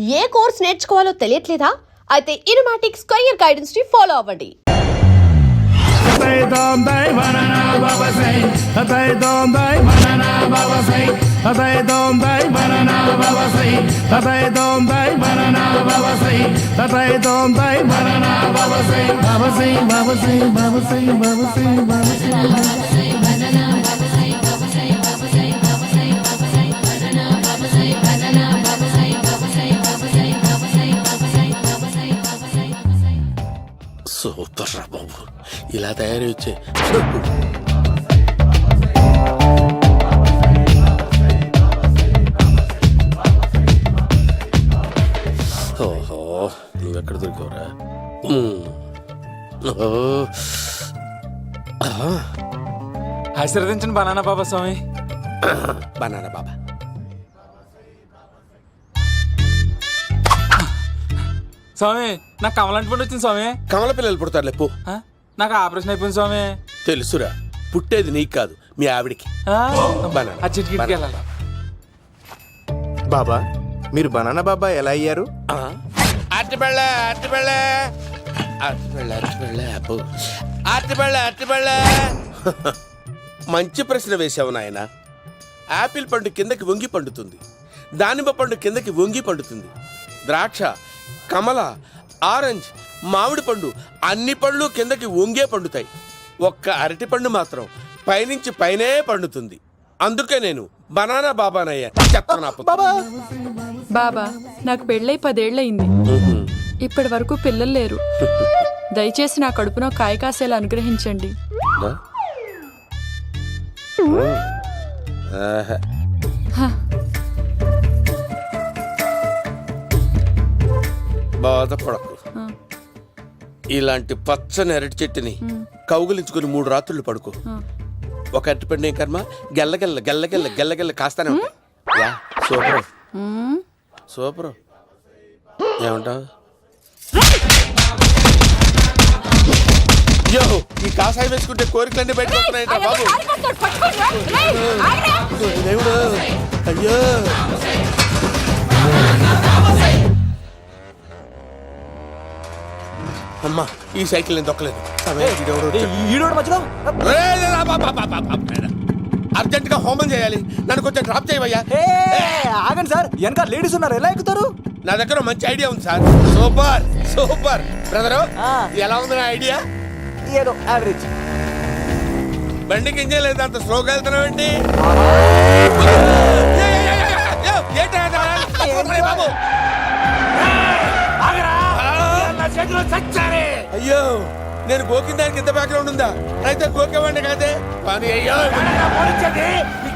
ఏ course నేర్చుకోవాలో తెలియట్లేదా? అయితే ఇనుమాటిక్ square guidance ని follow అవ్వండి. సూపర్ రా బాబు, ఇలా తయారీ వచ్చే. ఓహో, నువ్వెక్కడ దొరికావురా? ఆశీర్వదించండి బనానా బాబా స్వామి. బనానా బాబా స్వామి, నాకు కమలాంటి పండు వచ్చింది స్వామి. కమల పిల్లలు పుడతారు లేపు. నాకు ఆపరేషన్ అయిపోయింది స్వామి. తెలుసురా, పుట్టేది నీకు కాదు మీ ఆవిడికి. బాబా, మీరు బనానా బాబా ఎలా అయ్యారు? మంచి ప్రశ్న వేసావు నాయన. యాపిల్ పండు కిందకి వంగి పండుతుంది, దానిమ్మ పండు కిందకి వంగి పండుతుంది, ద్రాక్ష, కమల, ఆరెంజ్, మామిడి పండు అన్ని పండ్లు కిందకి వంగే పండుతాయి. ఒక్క అరటి పండు మాత్రం పైనుంచి పైనే పండుతుంది. అందుకే నేను బనానా బాబానయ్యా. బాబా, నాకు పెళ్ళై 10 ఏళ్ళయింది. ఇప్పటి వరకు పిల్లలు లేరు. దయచేసి నా కడుపున కాయ కాసేలా అనుగ్రహించండి. బాధపడకు. ఇలాంటి పచ్చని అరటి చెట్టుని కౌగులించుకుని 3 రాత్రులు పడుకో. ఒక అరటి పండు ఏం కర్మ, గెల్లగెల్ల గెల్లగెల్ల గెల్లగెల్ల కాస్తానే ఉంటాయి. Super super. ఏమంటావు? అయ్యో, ఈ కాసాయి వేసుకుంటే కోరికలన్నీ బయటకు వస్తున్నాయంట బాబు. దేవుడు, అయ్యో. అమ్మా, ఈ సైకిల్ నేను దొక్కలేదు. అర్జెంట్ గా హోమం చేయాలి, నన్ను కొంచెం డ్రాప్ చేయవయ్యా. ఆగండి సార్, వెనక లేడీస్ ఉన్నారు, ఎలా ఎక్కుతారు? నా దగ్గర మంచి ఐడియా ఉంది సార్. Super super. బ్రదరు, ఎలా ఉంది నా ఐడియా? ఏదో యావరేజ్. బండికి ఇంజన్ లేదు, అంత స్లోగా వెళ్తున్నావు ఏంటి? అయ్యో, నేను గోకిన దానికి ఇంత బ్యాక్గ్రౌండ్ ఉందా? అయితే గోకేవాడిని కాదే. అయ్యో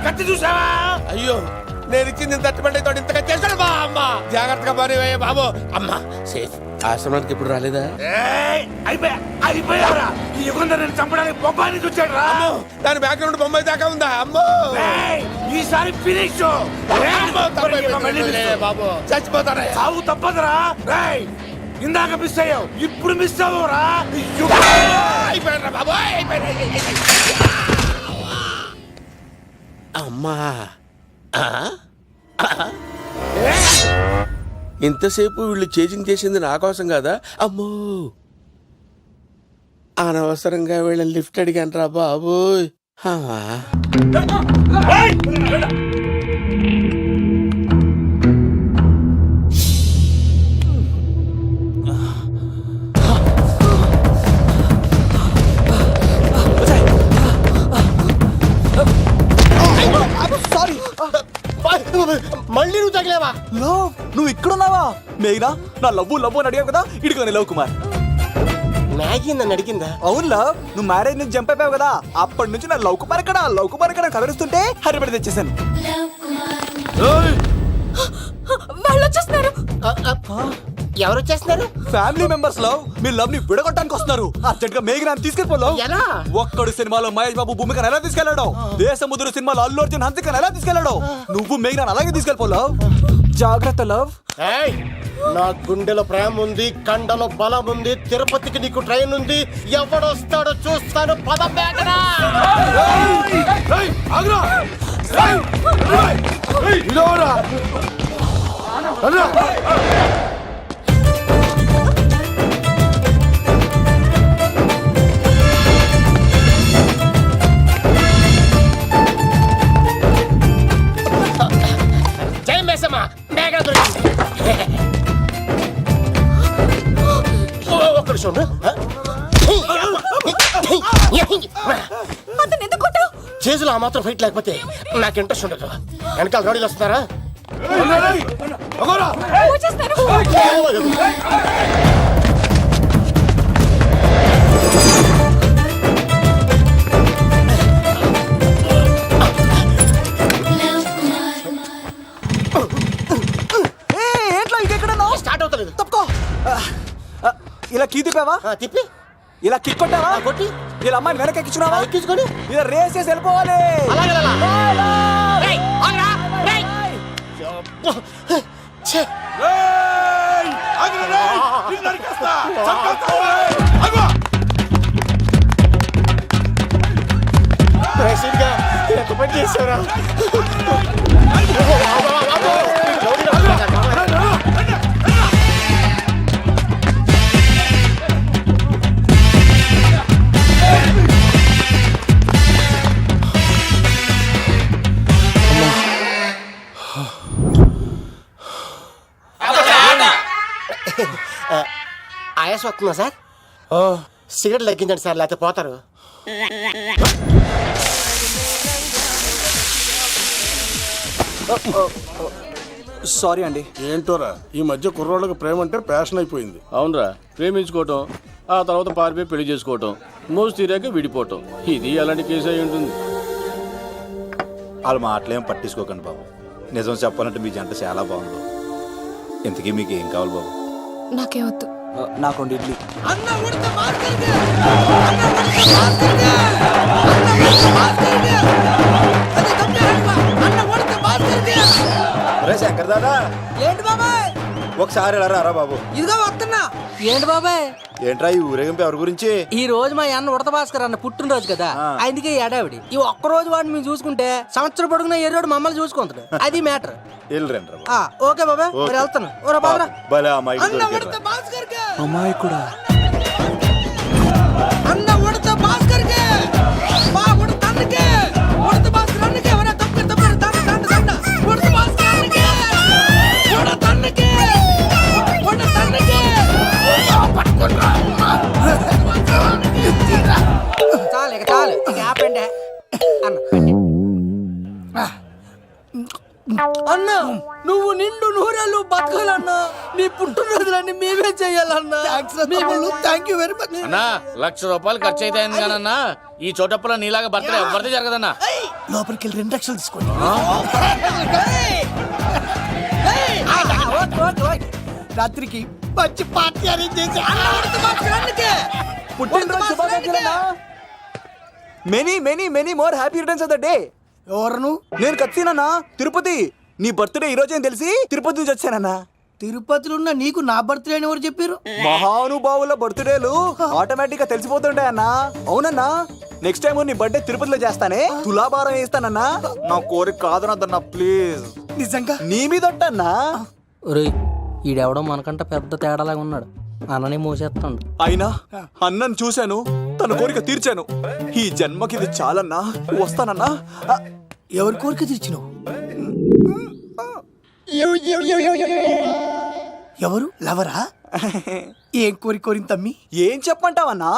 కత్తి చూసావా? అయ్యో, నేను ఇచ్చింది తట్టుబడి తోటి ఇంతగా చేశాడు బా. అమ్మ జాగ్రత్తగా పని వేయ బాబు. అమ్మ సేఫ్. ఆశ్రమానికి ఇప్పుడు రాలేదా? అయిపోయారా? ఈ యుగంలో నేను చంపడానికి బొమ్మాయి వచ్చాడు రా. దాని బ్యాక్గ్రౌండ్ బొమ్మాయి దాకా ఉందా? అమ్మో, ఈసారి ఫినిష్. బాబు చచ్చిపోతారా? సాగు తప్పదురా. ఇందాక మిస్ అయ్యావు, ఇప్పుడు మిస్ అవ్వరా. బాబు అమ్మా, ఇంతసేపు వీళ్ళు చేజింగ్ చేసింది నా కోసం కదా. అమ్మో, అనవసరంగా వీళ్ళని లిఫ్ట్ అడిగాను రా బాబు. మళ్ళీ నువ్వు తగిలేవా? లవ్, నువ్వు ఇక్కడున్నావా? మేఘనా, నా లవ్వు అని అడిగావు కదా, ఇడిగో లవ్ కుమార్. మ్యాగీ నన్ను అడిగిందా? అవును లవ్, నువ్వు మ్యారేజ్ నుంచి జంప్ అయిపోయావు కదా, అప్పటి నుంచి నా లవ్ కుమార్ ఇక్కడ కవరిస్తుంటే హరిపడి తెచ్చేసాను. వాళ్ళు వచ్చేస్తున్నారు. ఎవరు వచ్చేస్తున్నారు? Family members love. మీ లవ్ ని విడగొట్టడానికి వస్తున్నారు. అర్జెంట్ గా మేఘనా తీసుకెళ్ళిపోలవ్. ఒక్కడు సినిమాలో మహేష్ బాబు భూమికను ఎలా తీసుకెళ్లాడు, దేశముద్రు సినిమాలో అల్లు అర్జున్ హన్సికను ఎలా తీసుకెళ్లాడు, నువ్వు మేఘనా అలాగే తీసుకెళ్ళిపోలవ్. జాగ్రత్త లవ్. నా గుండెలో ప్రేమ ఉంది, కండలో బలం ఉంది, తిరుపతికి నీకు ట్రైన్ ఉంది, ఎవడొస్తాడో చూస్తాను. పదం మేఘనా. జై మేసమ్మ మేఘ దొరికింది. ఒక్క నిమిషం ఉండు. చేతులు ఆ మాత్రం ఫైట్ లేకపోతే నాకు ఇంట్రెస్ట్ ఉండదు. వెనకాల రోడీలు వస్తున్నారా? ఏంట్లో ఇంకెక్కడ స్టార్ట్ అవుతలేదు. తప్పుకో. ఇలా కీ తిప్పావా? తిప్పి ఇలా కిక్ కొట్టావా? కొట్టి ఇలా అమ్మాయిని వెనక ఎక్కించుకున్నావా? ఎక్కించుకొని ఇలా రేస్ చేసి వెళ్ళిపోవాలి. అలాగే ఎంత పని చేశారా? ఆయాసం వస్తుందా సార్? సిగరెట్ లెక్కించండి సార్, లేకపోతే పోతారు. సారీ అండి. ఏంటోరా ఈ మధ్య కుర్రోళ్ళకి ప్రేమ అంటే ప్యాషన్ అయిపోయింది. అవునరా, ప్రేమించుకోవటం ఆ తర్వాత పారిపోయి పెళ్లి చేసుకోవటం, మోజు తీరాక విడిపోవటం, ఇది అలాంటి కేసు అయి ఉంటుంది. వాళ్ళ మాటలేం పట్టించుకోకండి బాబు. నిజం చెప్పాలంటే మీ జంట చాలా బాగుంది. ఇంతకీ మీకు ఏం కావాలి బాబు? నాకేమొద్దు. నాకు రెండు ఇడ్లీ. అరే శంకర్ దాదా, ఏంటి బాబాయ్? ఒకసారి ఇలా రారా బాబు. ఇదిగో వస్తున్నా. ఏంటి బాబాయ్? ఏంట్రా ఈ ఊరేగింపు ఎవరి గురించి? ఈ రోజు మా అన్న ఉడత భాస్కర్ అన్న పుట్టినరోజు కదా, అందుకే ఏడావిడి. ఈ ఒక్క రోజు వాడిని మేము చూసుకుంటే సంవత్సరం పొడుగున ఏరోడు మమ్మల్ని చూసుకుంటాడు. అది మ్యాటర్. వెళ్ళరండి ఓకే బాబాయ్, మరి వెళ్తాను. ఓరా బాబరా. భలే అమ్మాయి అన్న ఉడత భాస్కర్ కే, అమ్మాయి కూడా అన్న ఉడత భాస్కర్ కే, మా ఉడత అన్నకే, ఉడత భాస్కర్ అన్నకే. ఎవరా తప్పక తప్పక తండ తండ తండ. ఉడత భాస్కర్ అన్నకే, ఉడత అన్నకే, ఉడత అన్నకే. చాలు ఇక చాలు, ఇక ఆపండి అన్న. నువ్వు నిండు నూరేళ్ళు బతకాలన్నా, నీ పుట్టినరోజులన్నీ మేమే చెయ్యాలన్నా. థ్యాంక్ యూ వెరీ మచ్ అన్నా. 1,00,000 రూపాయలు ఖర్చు అయితే అయింది కానన్నా, ఈ చోటప్పులో నీలాగా బర్త్డే ఎవరిది జరగదన్నా. లోపలికి వెళ్ళి 2 లక్షలు తీసుకోండి. రాత్రికి మంచి పార్టీ అరేంజ్ చేసి పుట్టినరోజు శుభాకాంక్షలన్నా. Many many many more happy returns of the day. ఎవరు? నేను కత్తినన్నా, తిరుపతి. నీ బర్త్డే ఈ రోజే తెలిసి తిరుపతి నుంచి వచ్చానన్నా. తిరుపతిలో ఉన్న నీకు నా బర్త్డే అని ఎవరు చెప్పారు? మహానుభావుల బర్త్డేలు ఆటోమేటిక్ గా తెలిసిపోతుంటాయన్నా. అవునన్నా, నెక్స్ట్ టైం నీ బర్త్డే తిరుపతిలో చేస్తానే, తులాభారం వేస్తానన్నా. నా కోరిక కాదనద్దన్నా ప్లీజ్. నిజంగా నీ మీద అన్నా. ఈడెవడో మనకంట పెద్ద తేడాలాగా ఉన్నాడు. అన్నని మోసేస్తాడు. అయినా అన్నను చూశాను, తన కోరిక తీర్చాను. ఈ జన్మకి ఇది చాలన్నా, వస్తానన్నా. ఎవరి కోరిక తీర్చినావు? ఎవరు? లవరా? ఏం కోరికోరింది తమ్మి? ఏం చెప్పంటావన్నా?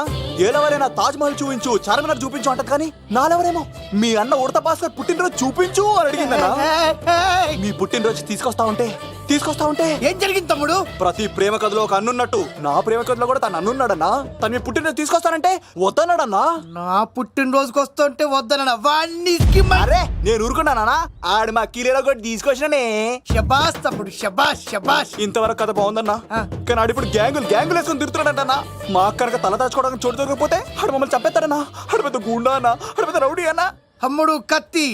ఏలవరైనా తాజ్ మహల్ చూపించు, చార్మినార్ చూపించు అంటది కానీ నాలెవరేమో మీ అన్న ఉడత భాస్కర్ పుట్టినరోజు చూపించు అని అడిగిందన్నా. మీ పుట్టినరోజు తీసుకొస్తా ఉంటే ఏం జరిగింది తమ్ముడు? ప్రతి ప్రేమ కథలో ఒక అన్నున్నట్టు నా ప్రేమ కథలో కూడా తను అన్నున్నాడన్నా. తను మీ పుట్టినరోజు తీసుకొస్తానంటే వద్దన్నాడన్నా. నా పుట్టినరోజుకి వస్తుంటే వద్దన వాణ్ణి. అరే నేను ఊరుకున్నానా? ఆడు మా కీలేలో కూడా తీసుకొచ్చిననే. షబాష్ తమ్ముడు, షబాష్ షబాష్. ఇంతవరకు కథ బాగుందన్నా, కానీ ఆడు ఇప్పుడు గ్యాంగులు వేసుకొని తిరుగుతున్నాడంటన్నా. మా అక్కడికి తల దాచుకోవడానికి చోటు దొరికిపోతే ఆడు మమ్మల్ని చంపేస్తాడన్నా. ఆడు పెద్ద గుండా అన్నా, ఆడు పెద్ద రౌడీ అన్నా. తమ్ముడు కత్తి,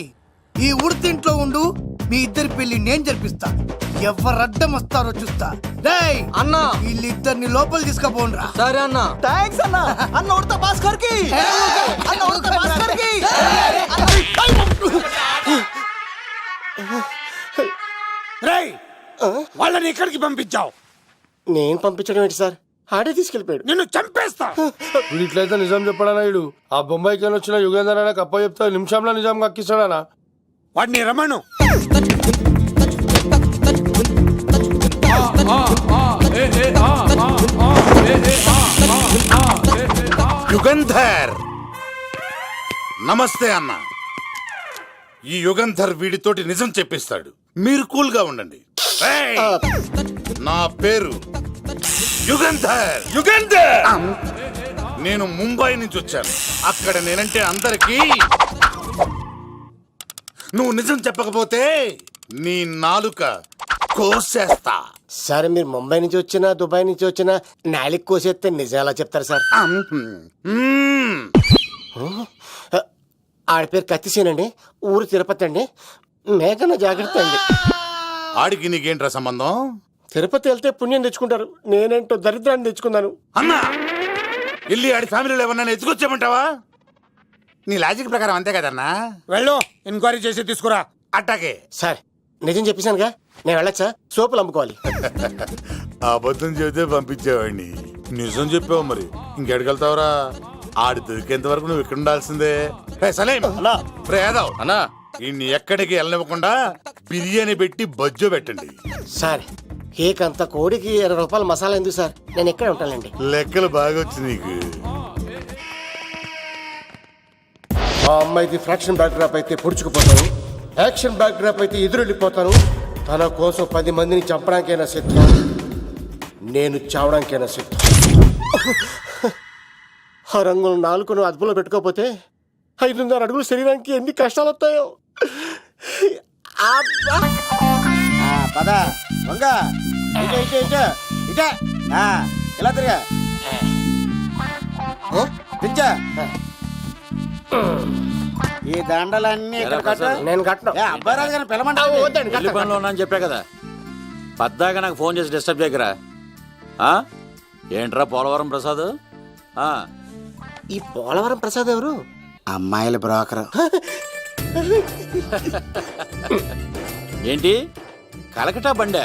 ఈ ఉడితింట్లో ఉండు. మీ ఇద్దరి పెళ్లి నేను జరిపిస్తా. ఎవరడ్డం వస్తారో చూస్తా. డేయ్ అన్న, వీళ్ళిద్దరిని లోపల తీసుకుపోండ్రా. సరే అన్న. థాంక్స్ అన్న. అన్న ఉడత భాస్కర్ కి, అన్న ఉడత భాస్కర్ కి. రేయ్ వాళ్ళని ఎక్కడికి పంపించావు? నేను పంపించడం ఏంటి సార్, ఆడే తీసుకెళ్ళిపోయాడు. నిన్ను చంపేస్తా. వీడు ఇట్లయితే నిజం చెప్పడానా? వీడు ఆ బొంబాయికి వెళ్ళి వచ్చిన యుగేందర్ అనే కప్ప చెప్తా నిమిషంలో నిజం కక్కిస్తాడానా? వాడిని రమణు. యుగంధర్, నమస్తే అన్న. ఈ యుగంధర్ వీడితోటి నిజం చెప్పిస్తాడు, మీరు కూల్ గా ఉండండి. ఏయ్! నా పేరు యుగంధర్. యుగంధర్, నేను ముంబై నుంచి వచ్చాను. అక్కడ నేనంటే అందరికీ. నువ్వు నిజం చెప్పకపోతే నీ నాలుక కోసేస్తా. సార్ మీరు ముంబై నుంచి వచ్చినా దుబాయ్ నుంచి వచ్చినా నాలిక్ కోసేస్తే నిజం ఎలా చెప్తారు సార్? మ్మ్. ఆడ పేరు కత్తిసేనండి, ఊరు తిరుపతి అండి. మేఘన జాగ్రత్త అండి. ఆడికి నీకేంట్రా సంబంధం? తిరుపతి వెళ్తే పుణ్యం తెచ్చుకుంటారు, నేనేంటో దరిద్రాన్ని తెచ్చుకున్నాను. అన్నా, వెళ్ళి ఆడి ఫ్యామిలీలో ఎవరన్నా ఎత్తుకొచ్చామంటావా? నీ లాజిక్ ప్రకారం అంతే కదన్నా. వెళ్ళు, ఎంక్వైరీ చేసి తీసుకురా. అట్టాకే. సార్ నిజం చెప్పేశానుగా, నేను వెళ్ళచ్చా? సోపులు అమ్ముకోవాలి. అబద్ధం చెబితే పంపించేవాడిని, నిజం చెప్పావు మరి ఇంకెడగలుగుతావురా? ఆడి దొరికేంత వరకు నువ్వు ఇక్కడ ఉండాల్సిందే. సలేం యాదవ్ అన్నా, ఇన్ని ఎక్కడికి వెళ్ళనివ్వకుండా బిర్యానీ పెట్టి బజ్జో పెట్టండి. సార్ కేకంత కోడికి 20 రూపాయలు మసాలా ఎందుకు సార్, నేను ఎక్కడే ఉంటానండి. లెక్కలు బాగా వచ్చి నీకు. ఆ అమ్మాయిది ఫ్రాక్షన్ బ్యాక్ డ్రాప్ అయితే పొడుచుకుపోతాను, యాక్షన్ బ్యాక్ డ్రాప్ అయితే ఎదురెళ్ళిపోతాను. తన కోసం 10 మందిని చంపడానికైనా సిద్ధం, నేను చావడానికైనా సిద్ధం. ఆ రంగులు 4 అదుపులో పెట్టుకోకపోతే 5.5 అడుగులు శరీరానికి ఎన్ని కష్టాలు వస్తాయో. పదా వంగ ఇలా తిరిగా దించా. ఈ దండలన్నీ ఇక్కడ కట్టు. నేను కట్టను. అబ్బాయి రాజు గారిని పిలమంటా. పెళ్లి పనిలో ఉన్నా అని చెప్పా కదా, పద్దాగా నాకు ఫోన్ చేసి డిస్టర్బ్ చేయకరా. ఏంట్రా పోలవరం ప్రసాద్? ఈ పోలవరం ప్రసాద్ ఎవరు? అమ్మాయిల బ్రోకర్. ఏంటి కలకటా బండే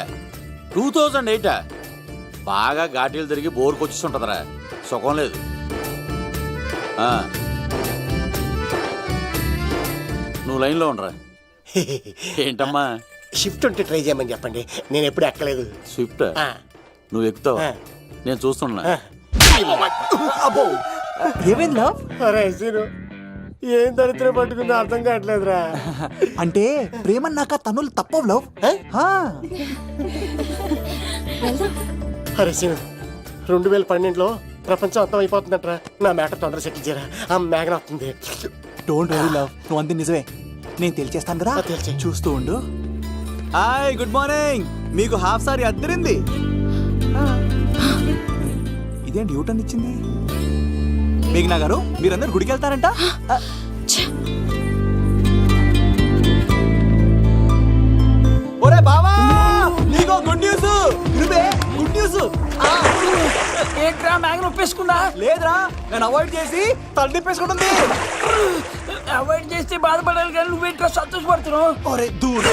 2008? బాగా ఘాటీలు తిరిగి బోర్కి వచ్చేస్తుంటదరా, సుఖం లేదు. నువ్వు లైన్లో ఉండరా. ఏంటమ్మా? షిఫ్ట్ ఉంటే ట్రై చేయమని చెప్పండి, నేను ఎప్పుడు ఎక్కలేదు. స్విఫ్ట్ నువ్వు ఎక్కుతావు, నేను చూస్తున్నా. ఏమైంది లవ్? అరే సీను, ఏం దరిద్రం పట్టుకుందో అర్థం కావట్లేదురా. అంటే ప్రేమన్నాక తనులు తప్పవు లవ్. అరే సీను, 2012లో ప్రపంచం అంతం అయిపోతుందట్రా. నా మ్యాటర్ తొందర సెటిల్ చేయరా, ఆ మేఘన వస్తుంది. డోంట్ వరీ లవ్, నువ్వు అంతే నిజమే, నేను తెలిచేస్తాను కదా. చూస్తూ ఉండు. Hi, good morning. మీకు హాఫ్ సారీ అద్దరింది. ఇదేంటి యూటర్న్ ఇచ్చింది? మేఘనా గారు, మీరందరూ గుడికి వెళ్తారంట. ఒరే బావా, నీకో గుడ్ న్యూస్. Good news. ఏంట్రా మ్యాగ్ను ఒప్పేసుకున్నా? లేదురా, నేను అవాయిడ్ చేసి తల తిప్పేసుకుంటుంది. అవాయిడ్ చేస్తే బాధపడాలి కానీ నువ్వేంట్రా సంతోషపడుతున్నావు? ఒరే దూరు,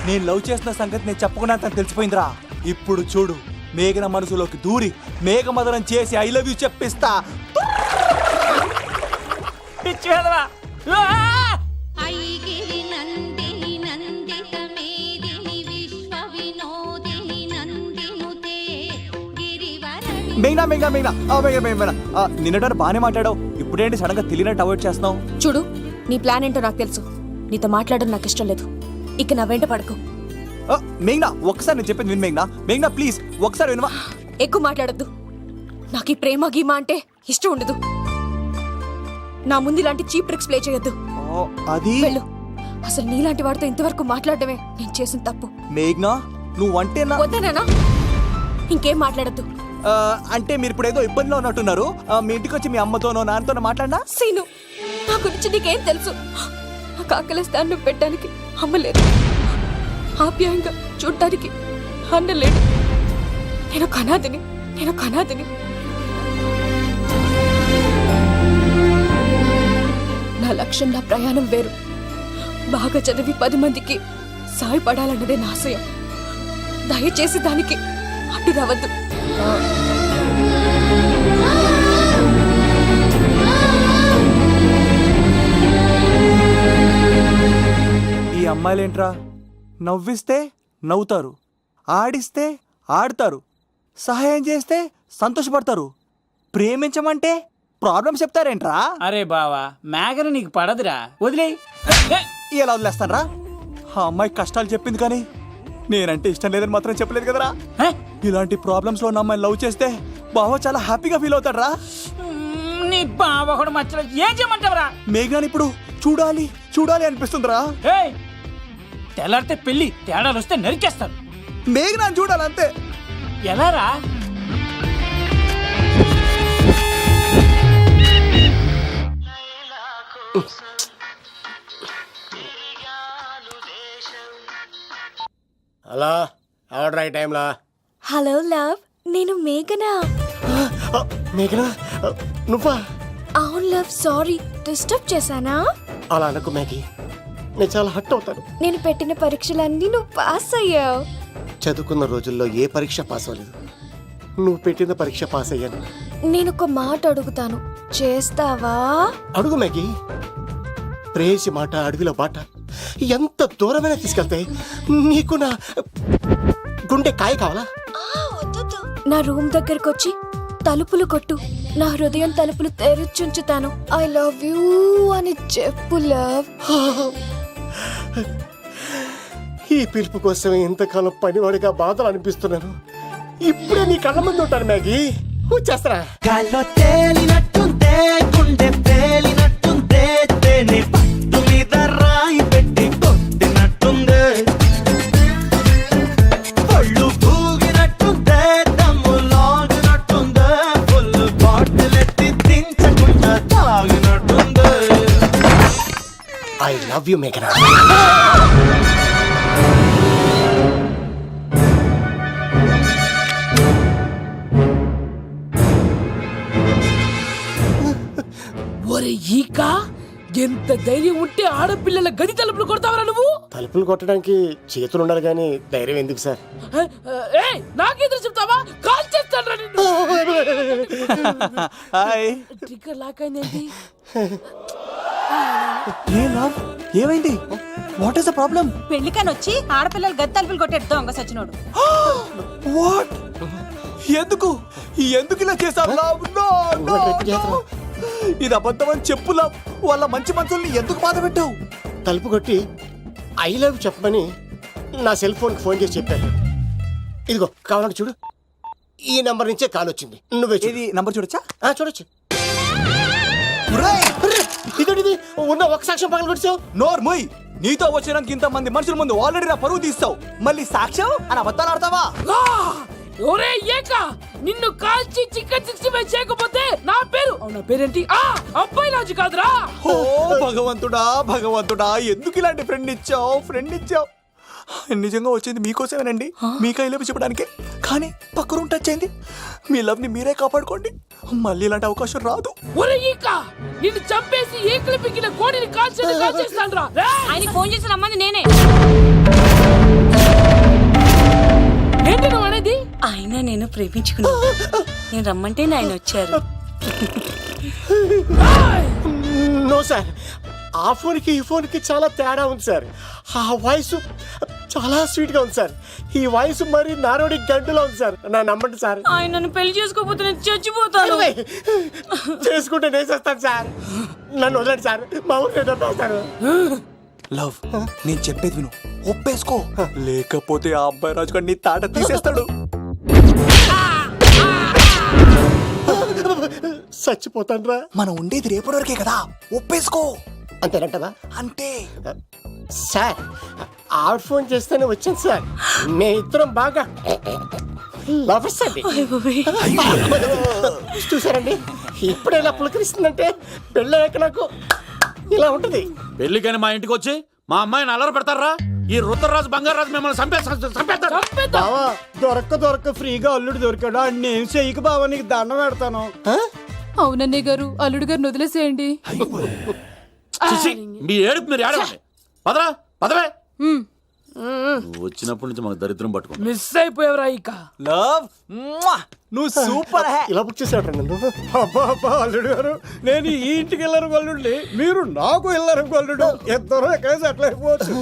నేను లవ్ చేసిన సంగతి నేను చెప్పకుండా తను తెలిసిపోయిందిరా. ఇప్పుడు చూడు, మేఘన మనసులోకి దూరి మేఘమదనం చేసి ఐ లవ్ యూ చెప్పిస్తా. పిచ్చి కదరా. మేఘనా మేఘనా మేఘనా మేఘనా, నిన్నట బాగానే మాట్లాడావు, ఇప్పుడేంటి సడన్ గా తెలియనట్టు అవాయిడ్ చేస్తున్నావు? చూడు, నీ ప్లాన్ ఏంటో నాకు తెలుసు. నీతో మాట్లాడడం నాకు ఇష్టం లేదు. ఇక నా వెంట పడకు. మేఘనా, ఒక్కసారి నేను చెప్పేది విను. మేఘనా మేఘనా ప్లీజ్ ఒకసారి వినవా? ఎక్కువ మాట్లాడొద్దు. నాకు ఈ ప్రేమ గీమా అంటే ఇష్టం ఉండదు. నా ముందు ఇలాంటి చీప్ ట్రిక్స్ ప్లే చేయొద్దు. అది వెళ్ళు. అసలు నీలాంటి వాడితో ఇంతవరకు మాట్లాడటమే నేను చేసిన తప్పు. మేఘనా, నువ్వు అంటే వద్దనా? ఇంకేం మాట్లాడద్దు. అంటే మీరు ఇప్పుడు ఏదో ఇబ్బందిలో ఉన్నట్టున్నారు. మీ ఇంటికి వచ్చి మీ అమ్మతోనో నాన్నతోనో మాట్లాడినా? సీను, నా గురించి నీకేం తెలుసు? నాకు ఆకలిస్తే అన్నం పెట్టడానికి అమ్మలేదు, ఆప్యాయంగా చూడ్డానికి అన్నలేడు. నేను కనాదిని. నా లక్ష్యం, నా ప్రయాణం వేరు. బాగా చదివి 10 మందికి సాయపడాలన్నదే నా ఆశయం. దయచేసి దానికి అడ్డు రావద్దు. ఈ అమ్మాయిలేంట్రా నవ్విస్తే నవ్వుతారు, ఆడిస్తే ఆడతారు, సహాయం చేస్తే సంతోషపడతారు, ప్రేమించమంటే ప్రాబ్లమ్స్ చెప్తారేంట్రా? అరే బావా మేఘన నీకు పడదురా, వదిలే. ఎలా వదిలేస్తానరా? ఆ అమ్మాయి కష్టాలు చెప్పింది కానీ నేనంటే ఇష్టం లేదని మాత్రం చెప్పలేదు కదరా. ఇలాంటి ప్రాబ్లమ్స్ లో ఉన్న అమ్మాయిని లవ్ చేస్తే బావ చాలా హ్యాపీగా ఫీల్ అవుతాడరా. నీ బావ కూడా మచ్చలో ఏం చేయమంటావురా? మేఘనాని ఇప్పుడు చూడాలి చూడాలి అనిపిస్తుందిరా. తెల్లారితే పెళ్లి, తేడాలు వస్తే నరికేస్తారు. మేఘనాని చూడాలంతే. ఎలా రా? అలా ఆర్డర్ అయ్యే టైంలా. హలో లవ్, నేను మేఘనా. మేఘనా నువ్వా? అవును లవ్, సారీ డిస్టర్బ్ చేశానా? అలా అనకు మ్యాగీ, నేను చాలా హర్ట్ అవుతాను. నేను పెట్టిన పరీక్షలన్నీ నువ్వు పాస్ అయ్యావు. చదువుకున్న రోజుల్లో ఏ పరీక్ష పాస్ అవ్వలేదు, నువ్వు పెట్టిన పరీక్ష పాస్ అయ్యాను. నేను ఒక మాట అడుగుతాను, చేస్తావా? అడుగు మ్యాగీ. ప్రేయసి మాట అడవిలో బాట ఎంత దూరమైనా తీసుకెళ్తాయి. నీకు నా గుండె కాయ కావాలా? నా రూమ్ దగ్గరకు వచ్చి తలుపులు కొట్టు, నా హృదయం తలుపులు తెరిచుంచుతాను. ఐ లవ్ యూ అని చెప్పు లవ్. ఈ పిలుపు కోసం ఇంతకాలం పనివాడిగా బాధలు అనిపిస్తున్నాను. ఇప్పుడే నీ కళ్ళ ముందు ఉంటాను మ్యాగీ, వచ్చేస్తారా? గాల్లో తేలినట్టుందే, గుండె తేలినట్టుందే, తేనె పట్టు మీద రాయి పెట్టి కొట్టినట్టుందే, ఒళ్ళు పూగినట్టుందే, దమ్ము లాగినట్టుందే, ఫుల్ బాటిల్ ఎత్తి దించకుండా తాగినట్టుందే. ఐ లవ్ యూ మేఘనా. ఒరే ఈక, ఎంత ధైర్యం ఉంటే ఆడపిల్లల గది తలుపులు కొడతావరా నువ్వు? తలుపులు కొట్టడానికి చేతులు ఉండాలి కానీ ధైర్యం ఎందుకు సార్? నాకెదురు చెప్తావా? కాల్ చేస్తాను నిన్ను. హాయ్. ట్రిగ్గర్ లాక్ అయింది. ఏమైంది? What is the problem? పెళ్లికని వచ్చి ఆడపిల్లలు గది తలుపులు కొట్టాడు దొంగ సచ్చినోడు. వాట్? ఎందుకు ఎందుకు ఇలా చేశావు? ఇది అబద్ధం అని చెప్పులా. వాళ్ళ మంచి మనసుల్ని ఎందుకు బాధ పెట్టావు? తలుపు కొట్టి ఐ లవ్ చెప్పమని నా సెల్ ఫోన్కి ఫోన్ చేసి చెప్పాను. ఇదిగో కావాలంటే చూడు, ఈ నంబర్ నుంచే కాల్ వచ్చింది. నువ్వే ఇది నంబర్ చూడొచ్చా? చూడొచ్చు. ఇదేంటిది, ఉన్న ఒక సాక్ష్యం పగల కొట్టావు. నోర్మోయ్, నీతో వచ్చినాక ఇంతమంది మనుషుల ముందు ఆల్రెడీ నా పరువు తీస్తావు, మళ్ళీ సాక్ష్యం అని అబద్ధాలు ఆడతావా? ఒరే ఏక, నిన్ను కాల్చి చికెన్ 65 చేయకపోతే నా పేరేంటి? అబ్బాయి రాజు కాదురా. ఓ భగవంతుడా భగవంతుడా, ఎందుకు ఇలాంటి ఫ్రెండ్ ఇచ్చావు? నిజంగా వచ్చింది మీకోసమేనండి, మీ కైలో చెప్పడానికి. కానీ పక్క రూమ్ టచ్ అయింది. మీ లవ్ ని మీరే కాపాడుకోండి, మళ్ళీ ఇలాంటి అవకాశం రాదు. ఒరే ఈక, నిన్ను చంపేసి ఏకలు పిక్కిన కోడిని కాల్చేస్తాను రా. ఆయనకి ఫోన్ చేసి రమ్మంది నేనే. ఏంటి నువ్వు అనేది? ఆయన నేను ప్రేమించుకున్నాను, నేను రమ్మంటే ఆయన వచ్చారు. నో సార్, ఆ ఫోన్కి ఈ ఫోన్కి చాలా తేడా ఉంది సార్. ఆ వాయిస్ చాలా స్వీట్ గా ఉంది సార్, ఈ వాయిస్ మరి నారోడి గంటలో ఉంది సార్. నా నమ్మండి సార్. ఆయన నన్ను పెళ్లి చేసుకోకపోతే నేను చచ్చిపోతాను. చేసుకుంటే నేను చేస్తాను సార్, నన్ను వదలండి సార్, మా ఊరు దొబ్బేస్తాను. లవ్, నేను చెప్పేది విను, ఒప్పేసుకో, లేకపోతే ఆ అబ్బాయి రాజు గారు నీ తాట తీసేస్తాడు. చచ్చిపోతాను రా. మనం ఉండేది రేపటి వరకే కదా, ఒప్పేసుకో. అంతేనంటదా? అంతే సార్. ఆవిడ ఫోన్ చేస్తేనే వచ్చాను సార్, మే ఇద్దరం బాగా లవర్స్ అండి. చూసారండి, ఇప్పుడు ఇలా పులకరిస్తుందంటే పెళ్ళయ్యాక నాకు ఇలా ఉంటుంది. పెళ్లికని మా ఇంటికి వచ్చి మా అమ్మాయిని అల్లరి పెడతారా? ఈ రుద్రరాజు బంగారాజు మిమ్మల్ని చంపేస్తారు. బావా, దొరక్క ఫ్రీగా అల్లుడు దొరికాడు, నేను చెయ్యికి బావా నీకు దండం పెడతాను. అవునన్నయ్య గారు, అల్లుడు గారిని వదిలేసేయండి. చిచి, మీ ఏడుపు మీరు ఏడవండి. పదరా పదవే. నువ్వు వచ్చినప్పటి నుంచి మాకు దరిద్రం పట్టుకుంది. మిస్ అయిపోయావురా ఇక. లవ్ నువ్వు సూపర్ హే. ఇలా బుక్ చేసాడు నన్ను. అబ్బా అబ్బా అల్లుడు గారు, నేను ఈ ఇంటికి వెళ్ళరు గొల్లుండి, మీరు నాకు వెళ్ళరు గొల్లుడు, ఇద్దరు కలిసి అట్లా అయిపోవచ్చు.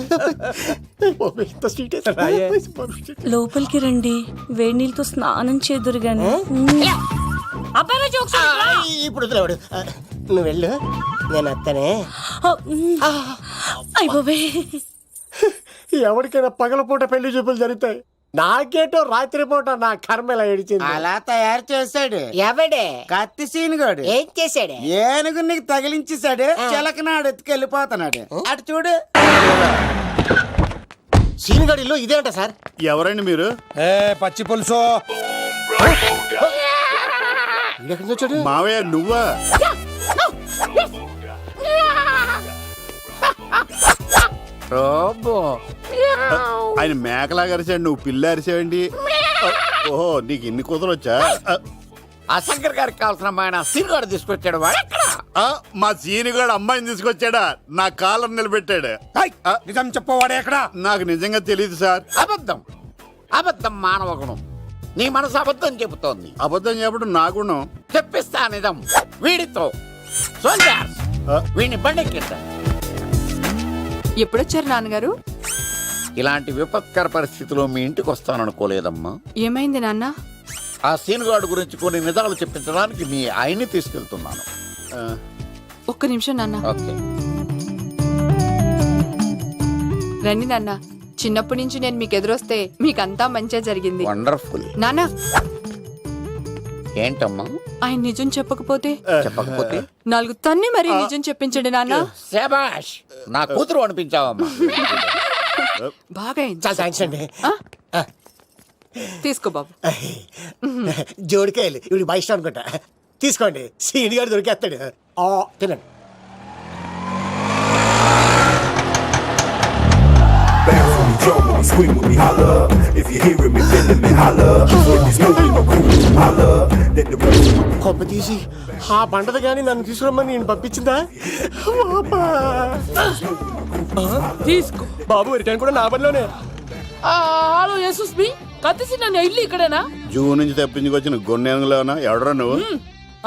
ఇంత స్వీట్ అయితే లోపలికి రండి, వేడి నీళ్ళతో స్నానం చేదురు గాని. ఇప్పుడు వదిలేవాడు. నువ్వు వెళ్ళు, నేను అత్తనే. అయిపోయి ఎవరికైనా పగలపూట పెళ్లి చూపులు జరుగుతాయి, నాకేటో రాత్రి పూట నా కర్మ ఇలా ఏడిచింది. అలా తయారు చేశాడు ఎవడే కత్తి సీనుగాడు. ఏం చేశాడు? ఏనుగు నీకు తగిలించేశాడు. చిలకనాడు ఎత్తుకెళ్ళిపోతున్నాడు. అటు చూడు. సీనుగాడిలో ఇదే అంట సార్. ఎవరండి మీరు? పచ్చి పులుసు. ఎక్కడి నుంచి వచ్చాడు? మావయ్య నువ్వా? ఆయన మేకలాగా అరిచాడు, నువ్వు పిల్ల అరిచావండి. ఓహో, నీకు ఇన్ని కుదరొచ్చా? ఆ శంకర్ గారికి కావాల్సిన అమ్మాయి సీనుగాడు తీసుకొచ్చాడు. వాడు ఎక్కడ? మా సీనుగాడు అమ్మాయిని తీసుకొచ్చాడా? నా కాలర్ నిలబెట్టాడు. నిజం చెప్పవాడే ఎక్కడ? నాకు నిజంగా తెలియదు సార్. అబద్ధం, అబద్ధం మానవ గుణం. నీ మనసు అబద్ధం చెబుతోంది. అబద్ధం చెప్పడం నా గుణం. చెప్పిస్తా నిజం వీడితో. సోల్జర్స్, వీడిని బండెక్కిస్తా. ఎప్పుడొచ్చారు నాన్నగారు? ఇలాంటి విపత్కర పరిస్థితిలో మీ ఇంటికి వస్తాననుకోలేదమ్మా. ఏమైంది నాన్న? ఆ సీనుగాడు గురించి కొన్ని నిజాలు చెప్పించడానికి మీ ఆయన్ని తీసుకెళ్తున్నాను. ఒక్క నిమిషం నాన్న. ఓకే. రండి నాన్న. చిన్నప్పటి నుంచి నేను మీకు ఎదురొస్తే మీకంతా మంచిగా జరిగింది. వండర్ఫుల్. నాన్న, ఏంటమ్మా? ఆయన నిజం చెప్పకపోతే చెప్పకపోతే 4 తన్ని మరీ నిజం చెప్పించండి నాన్న. శభాష్, నా కూతురు అనిపించావమ్మా. బాగా అయింది. చాలా థ్యాంక్స్ అండి. తీసుకో బాబు. జోడికాయలు ఇవి బాగా ఇష్టం అనుకుంటా. తీసుకోండి, సీని గారు దొరికేస్తాడు. తినండి. కొబ్బ తీసి ఆ పంటది కానీ నన్ను తీసుకురమ్మని నేను పంపించిందా? తీసుకో బాబు రిటర్న్ కూడా నా పనిలోనే. హలో యేసుస్ మీ కత్తిసి నన్ను ఇల్లు ఇక్కడేనా? జూ నుంచి తప్పించుకొచ్చిన గొన్నెంగులోనా? ఎవడరా నువ్వు?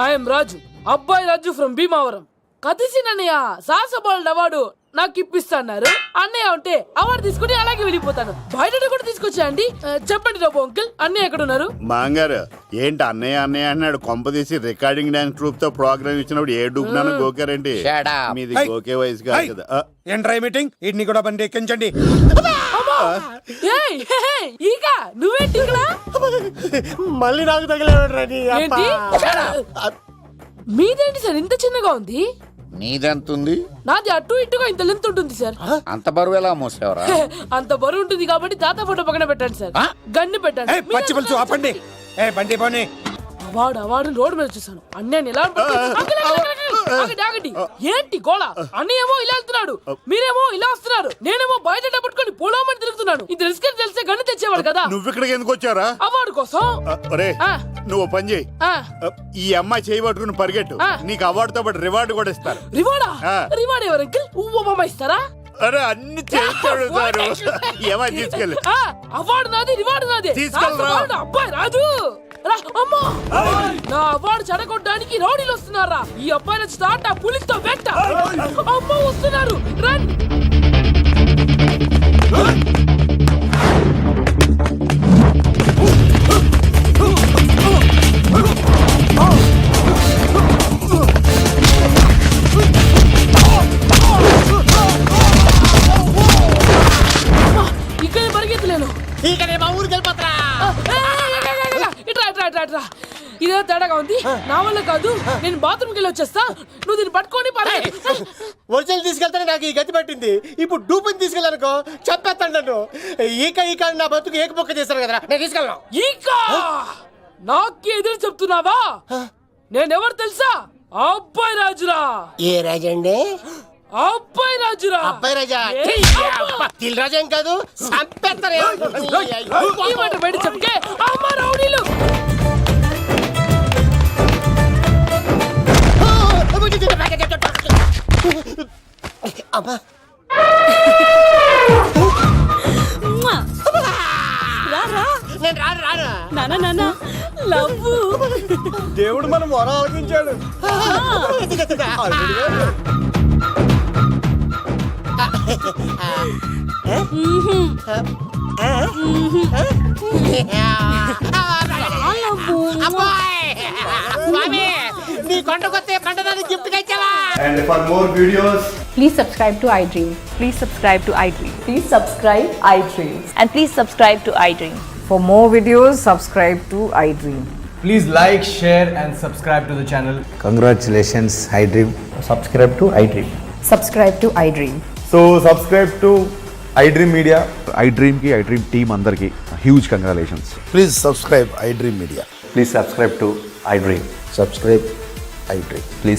ఐఎమ్ రాజు, అబ్బాయి రాజు ఫ్రమ్ భీమావరం. కత్తిసి నన్నయ్య సాహసబాలుడు అవార్డు నాకు ఇప్పిస్తాన్నారు. అన్నయ్య ఉంటే అవార్డు తీసుకుని అలాగే వెళ్ళిపోతాను. బయట కూడా తీసుకొచ్చా అండి. చెప్పండి రాబు అంకుల్, అన్నయ్య ఎక్కడ ఉన్నారు? మాంగారు ఏంటి అన్నయ్య అన్నయ్య అన్నాడు? కొంప తీసి రికార్డింగ్ డాన్స్ ట్రూప్ తో ప్రోగ్రామ్ ఇచ్చినప్పుడు ఏ డూబ్నాను గోకారండి? మీది గోకే వయసు కాదు కదా. ఏంట్రై మీటింగ్? ఇడ్ని కూడా బండి ఎక్కించండి. ఈక నువ్వేంటి ఇక్కడ? మళ్ళీ నాకు తగిలేవాడు. ఏంటి? మీదేంటి సార్ ఇంత చిన్నగా ఉంది? నీదెంతుంది? నాది అటు ఇటుగా ఇంత లెంత్ ఉంటుంది సార్. అంత బరువు ఎలా మోసేవరా? అంత బరువు ఉంటుంది కాబట్టి తాత ఫోటో పక్కన పెట్టండి సార్. గన్ను పెట్టండి. పచ్చి పులుసు ఆపండి. బండి పోనీ. అవార్డు రోడ్డు మీద చూసాను. అన్నయ్య ఎలా ఆగండి. ఏంటి గోళ? అన్నయ్య ఏమో ఇలా వెళ్తున్నాడు, మీరేమో ఇలా వస్తున్నారు, నేనేమో బయట పట్టుకొని పోలోమని తిరుగుతున్నాను. ఇది రిస్క్ తెలిస్తే గన్ను తెచ్చేవాడు కదా. నువ్వు ఇక్కడికి ఎందుకు వచ్చారా? అవార్డు కోసం. నువ్వు పని చేయి, ఈ అమ్మాయి చేయి పట్టుకుని పరిగెట్టు. నీకు అవార్డు తో పాటు రివార్డు కూడా ఇస్తారు. రివార్డా? రివార్డ్ ఎవరు అంకిల్? ఉవ్వమ్మ ఇస్తారా? అరే అన్ని చేస్తాడు. ఏమై తీసుకెళ్ళి. అవార్డు నాది, రివార్డు నాది. తీసుకెళ్ళరా. అబ్బాయి రాజు అమ్మా, నా అవార్డు చెడగొట్టడానికి రౌడీలు వస్తున్నారా? ఈ అబ్బాయి స్టార్ట్ ఆ పులితో వెంట. అమ్మ వస్తున్నారు, రండి. ఇక్కడ పరిగెత్తలేను. మా ఊరికి వెళ్ళిపోతారా? ఇట్రా ఇదే తేడాగా ఉంది. నా వల్ల కాదు, నేను బాత్రూమ్కి వెళ్ళి వచ్చేస్తా. నువ్వు దీన్ని పట్టుకొని ఒరిజినల్ తీసుకెళ్తానే నాకు ఈ గతి పట్టింది. ఇప్పుడు డూపుని తీసుకెళ్ళానుకో చెప్పేస్తాను నన్ను. ఈక నా బతుకు ఏకపొక్క చేశారు కదా, నేను తీసుకెళ్ళను. నాకు ఎదురు చెప్తున్నావా? నేనెవరు తెలుసా? అబ్బాయి రాజురా. ఏ రాజండి? అబ్బాయి రాజురా. అబ్బాయి రాజా? తిల్ రాజా ఏం కాదు, సంపేస్తారు. బయట చెప్తే అమ్మ రౌడీలు. అమ్మా దేవుడు మనం వరం ఆలకించాడు. And for more videos, Please subscribe to iDream. Please subscribe to iDream. Please subscribe iDream. And please subscribe to iDream. For more videos, subscribe to iDream. Please like, share and subscribe to the channel. Congratulations iDream. Subscribe to iDream. Subscribe to iDream. So subscribe to iDream media. iDream కి iDream team అందరికి huge congratulations. Please subscribe iDream media. Please subscribe to iDream. Subscribe iDream. Please